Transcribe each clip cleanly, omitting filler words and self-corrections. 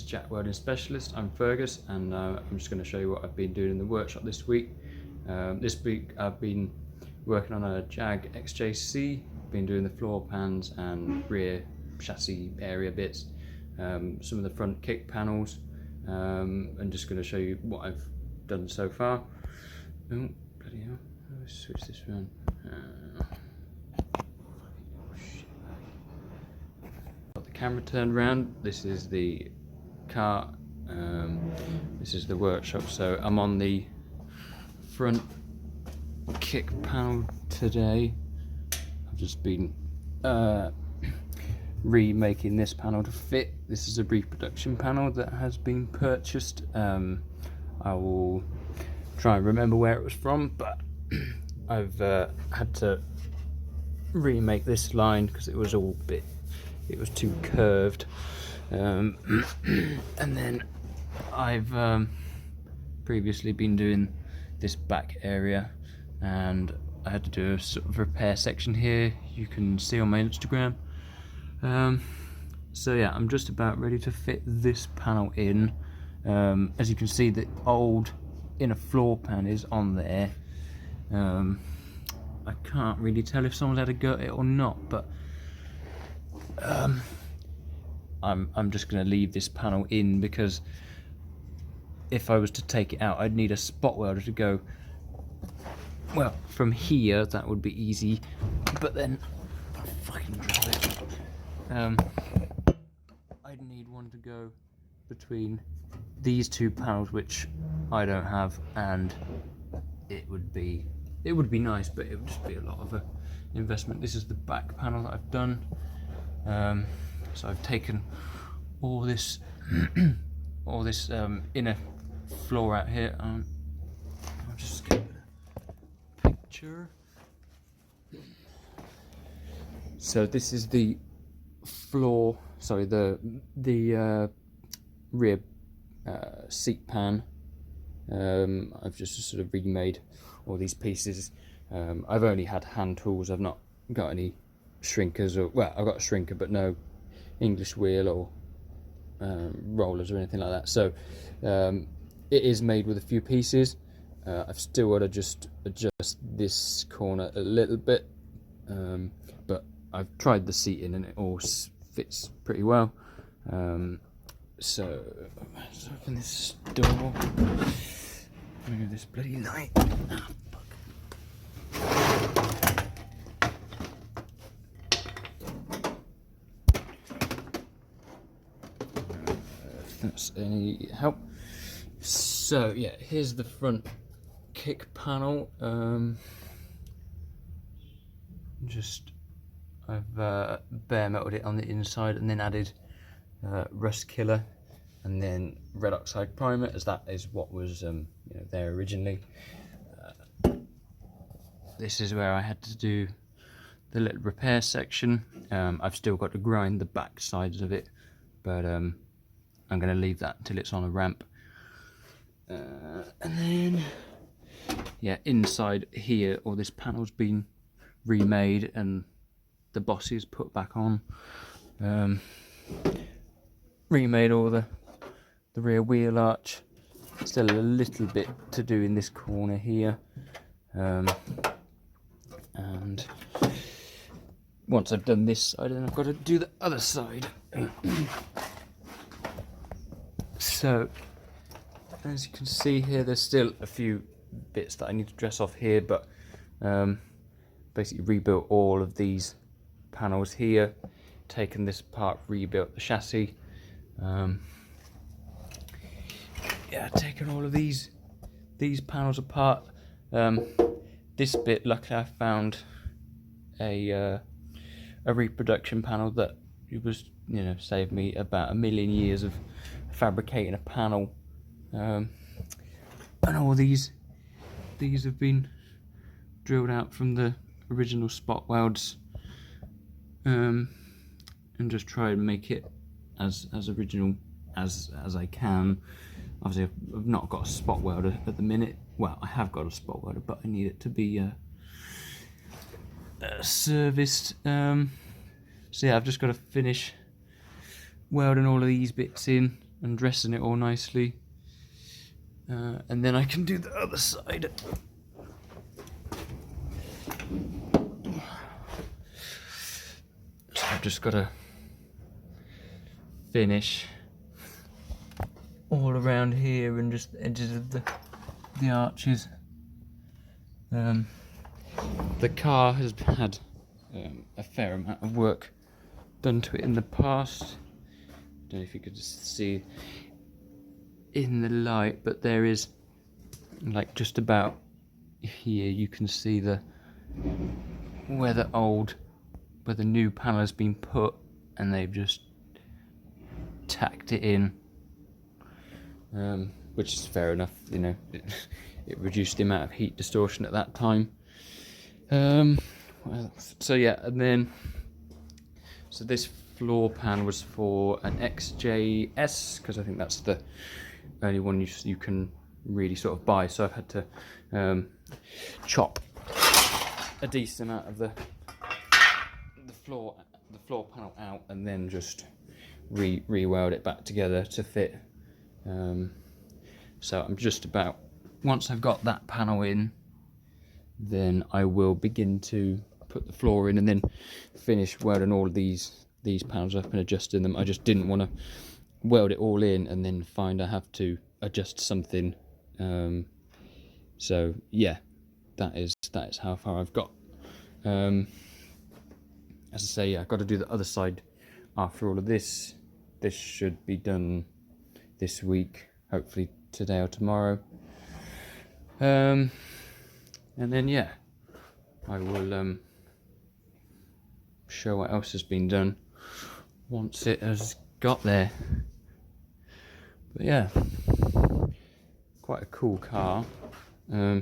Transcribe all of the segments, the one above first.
Jack Welding Specialist. I'm Fergus, and I'm just going to show you what I've been doing in the workshop this week. This week I've been working on a Jag XJC, been doing the floor pans and rear chassis area bits, some of the front kick panels. I'm just going to show you what I've done so far. Oh, bloody hell, let's switch this around. Got the camera turned around. This is the car, this is the workshop, so I'm on the front kick panel today. I've just been remaking this panel to fit. This is a reproduction panel that has been purchased. I will try and remember where it was from, but I've had to remake this line because it was it was too curved, and then I've previously been doing this back area, and I had to do a sort of repair section here. You can see on my Instagram. So yeah, I'm just about ready to fit this panel in. As you can see, the old inner floor pan is on there. I can't really tell if someone's had a go at it or not, but I'm just going to leave this panel in, because if I was to take it out, I'd need a spot welder to go, well, from here. That would be easy, but then I'll fucking drop it. I'd need one to go between these two panels, which I don't have, and it would be nice, but it would just be a lot of a investment. This is the back panel that I've done. So I've taken all this inner floor out here. I'll just get a picture. So this is the floor, sorry, the rear seat pan. I've just sort of remade all these pieces. I've only had hand tools. I've not got any shrinkers, or, well, I've got a shrinker but no English wheel or rollers or anything like that. So it is made with a few pieces. I've still got to just adjust this corner a little bit, but I've tried the seating and it all fits pretty well. So let's open this door. Move this bloody light. Ah, fuck. If that's any help. So yeah, here's the front kick panel. I've bare metaled it on the inside and then added rust killer and then red oxide primer, as that is what was there originally. This is where I had to do the little repair section. I've still got to grind the back sides of it, but I'm going to leave that until it's on a ramp. And then yeah, inside here, all this panel's been remade and the bosses put back on. Remade all the rear wheel arch. Still a little bit to do in this corner here, and once I've done this side, then I've got to do the other side. So as you can see here, there's still a few bits that I need to dress off here, but basically rebuilt all of these panels here, taken this apart, rebuilt the chassis. Yeah, taken all of these panels apart. This bit, luckily I found a reproduction panel that it was, saved me about 1 million years of fabricating a panel. And all these have been drilled out from the original spot welds, and just try and make it as original as I can. Obviously I've not got a spot welder at the minute. Well, I have got a spot welder, but I need it to be serviced. So yeah, I've just got to finish welding all of these bits in. and dressing it all nicely. And then I can do the other side. So I've just got to finish all around here and just the edges of the arches. The car has had a fair amount of work done to it in the past. Don't know if you could just see in the light, but there is, like, just about here you can see where the new panel has been put, and they've just tacked it in, which is fair enough, you know. It reduced the amount of heat distortion at that time. So yeah, and then so this floor pan was for an XJS, because I think that's the only one you can really sort of buy. So I've had to chop a decent amount of the floor panel out, and then just re-weld it back together to fit. So I'm just about, once I've got that panel in, then I will begin to put the floor in, and then finish welding all of these panels up and adjusting them. I just didn't want to weld it all in and then find I have to adjust something. So yeah, that is how far I've got. As I say, yeah, I've got to do the other side after all of this. This should be done this week, hopefully today or tomorrow. And then yeah, I will show what else has been done once it has got there. But yeah, quite a cool car. A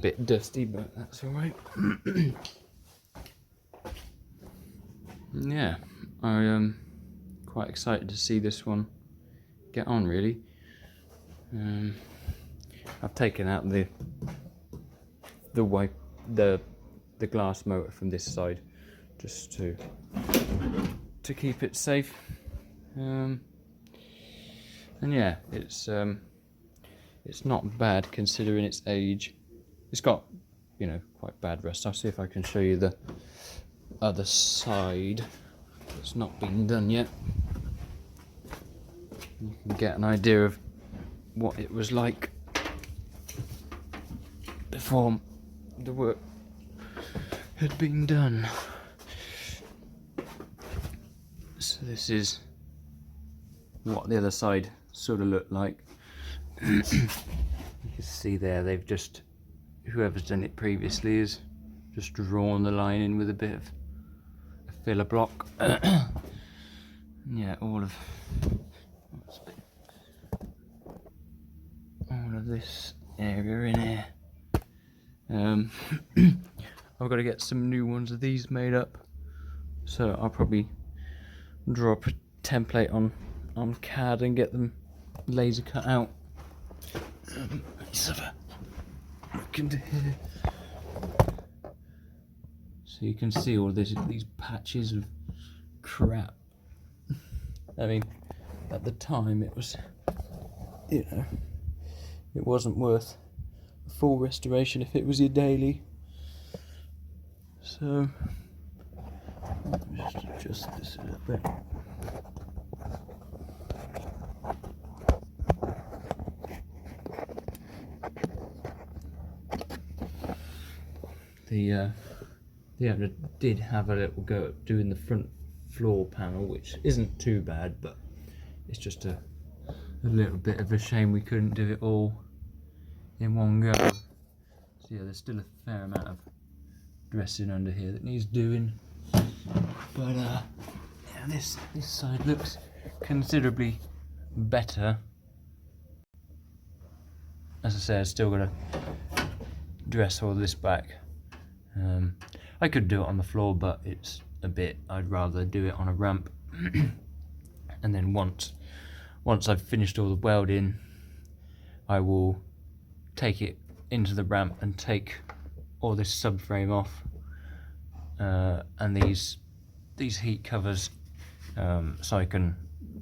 bit dusty, but that's alright. Yeah, I am quite excited to see this one get on, really. I've taken out the glass motor from this side just to keep it safe. And yeah, it's not bad considering its age. It's got, you know, quite bad rust. I'll see if I can show you the other side that's not been done yet. You can get an idea of what it was like before the work had been done. So this is what the other side sort of looked like. You can see there, they've just, whoever's done it previously has just drawn the line in with a bit of a filler block. Yeah, all of this area in here. I've got to get some new ones of these made up, so I'll probably draw up a template on CAD and get them laser cut out. Let's have a look into here, so you can see all these patches of crap. I mean, at the time it was, you know, it wasn't worth a full restoration if it was your daily. So let me just adjust this a little bit. The owner did have a little go at doing the front floor panel, which isn't too bad, but it's just a little bit of a shame we couldn't do it all in one go. So yeah, there's still a fair amount of dressing under here that needs doing, but yeah, this side looks considerably better. As I say, I've still got to dress all this back. I could do it on the floor, but it's a bit, I'd rather do it on a ramp. And then once I've finished all the welding, I will take it into the ramp and take all this subframe off, and these heat covers, so I can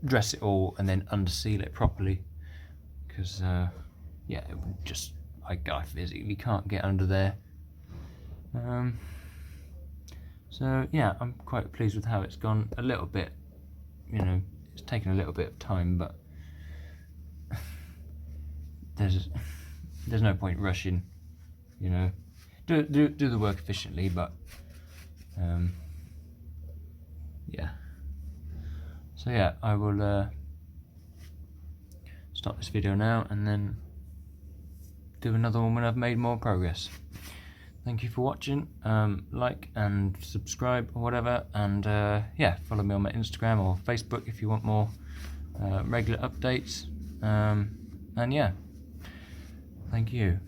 dress it all and then underseal it properly, because yeah, it would just, I physically can't get under there. So yeah, I'm quite pleased with how it's gone. A little bit, you know, it's taken a little bit of time, but there's no point rushing, you know. Do the work efficiently, but yeah. So yeah, I will stop this video now and then do another one when I've made more progress. Thank you for watching. Like and subscribe or whatever, and yeah, follow me on my Instagram or Facebook if you want more regular updates. And yeah, thank you.